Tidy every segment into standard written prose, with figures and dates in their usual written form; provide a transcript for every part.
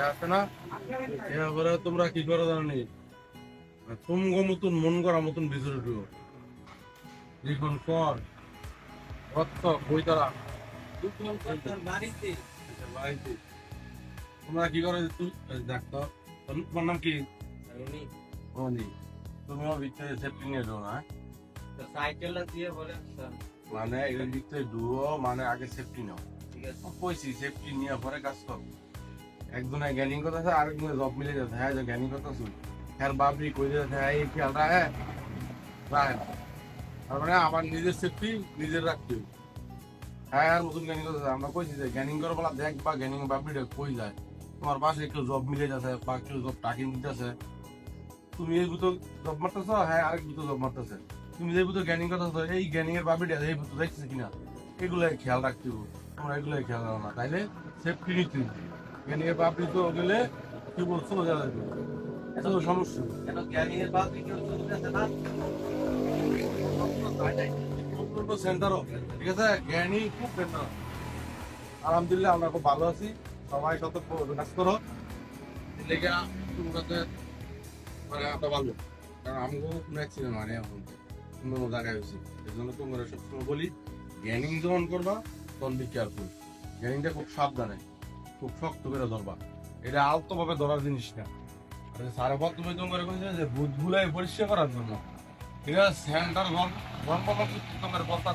আছে না, এবারে তোমরা কি করো জানো নি? তুমগো মতন মন করা মতন ভিতরে ঢুকো, লিখন কর রক্ত বই তারা বাড়িতে। তোমরা কি করো তুই দেখতো, তোমার নাম কি? অনি। তুমি ওর ভিতরে সেফটি নিয়ে যাও না, সাইকেলটা দিয়ে বলে মানে এর ভিতরে ঢুকো, মানে আগে সেফটি নাও। ঠিক আছে কইছি সেফটি নিয়ে পরে কাজ করো। একজনে জ্ঞানী কথা আছে, আরেকজনে জব মিলে যাচ্ছে। হ্যাঁ যে জ্ঞানী কথা শুন, হ্যাঁ বাবরি কই যাচ্ছে, হ্যাঁ এই খেয়ালটা হ্যাঁ রাখেন। তার মানে আমার নিজের সেফটি নিজের রাখতে হবে। হ্যাঁ আর নতুন জ্ঞানী কথা আমরা কইছি যে জ্ঞানিং করে বলা দেখ বা জ্ঞানিং বাবরিটা কই যায়। তোমার পাশে একটু জব মিলে যাচ্ছে বা কেউ জব টাকিং দিতেছে, তুমি এই বুতো জব মারতেছ, হ্যাঁ আরেক বুতো জব মারতেছে। তুমি যে বুতো জ্ঞানিং কথা এই জ্ঞানিং এর বাবরিটা এই বুতো দেখছে কিনা, এগুলাই খেয়াল রাখতে হবে। তোমরা এগুলাই খেয়াল রাখো না, তাইলে সেফটি নিতে হবে। জ্ঞানীর বাপরি তো গেলে কি বলছো এত সমস্যা। কেন জ্ঞানীর বাদ কেউ চলতেছে না সেন্টারও ঠিক আছে, জ্ঞানী খুব সেন্টার। আলহামদুলিল্লাহ আমরা খুব ভালো আছি, সবাই সতর্ক কাজ করো। লেগে তোমাকে মানে আমরা ভালো, কারণ আমিও কোনো অ্যাক্সিডেন্ট মানে এখন অন্য জায়গায় হয়েছি। এই জন্য তোমরা সবসময় বলি জ্ঞানিং যখন করবা তখন বি কেয়ারফুল। জ্ঞানিংটা খুব সাবধানে, খুব শক্ত করে ধরবা, এটা আলতো ভাবে ধরার জিনিস না। সারা পথ তুমি তোমার কইছে যে ভূত ভুলাই পরিষ্কার করার জন্য, ঠিক আছে সেন্টার তোমার কথা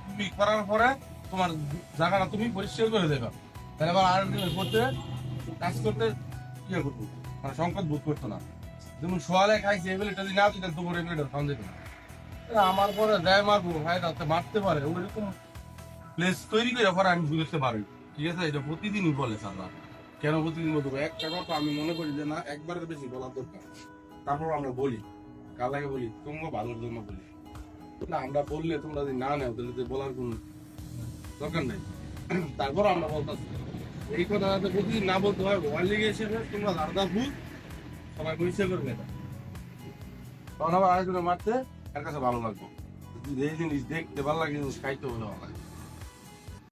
তুমি করার পরে তোমার জায়গাটা তুমি পরিষ্কার করে দেবা, তাহলে আবার আর করতে কাজ করতে ইয়ে করবো, মানে সংকট বোধ করতো না। যেমন সোয়ালে খাইছে এগুলো যদি না দিতেন তোমার এগুলো খাওয়ান যেত না। আমার পরে দেয় মারবো, হ্যাঁ তাতে মারতে পারে ওইরকম প্লেস তৈরি করে পরে আমি বুঝতে পারি। ঠিক আছে, এটা প্রতিদিনই বলে স্যাররা। কেন প্রতিদিন বলবো একটা কথা, আমি মনে করি যে না একবারের বেশি বলার দরকার। তারপর আমরা বলি, কার লাগে বলি, তোমরা ভালোর জন্য বলি না। আমরা বললে তোমরা যদি না নেও তাহলে বলার কোন দরকার নেই। তারপর আমরা বলতেছি এই কথা যাতে প্রতিদিন না বলতে হয়, ওয়ার লিগে এসে তোমরা দাদা ভুল সবাই পরিচয় করবে এটা, তখন আবার আরেকজনে মারতে এর কাছে ভালো লাগবে। যদি এই জিনিস দেখতে ভালো লাগে, জিনিস খাইতে হলে ভালো লাগে।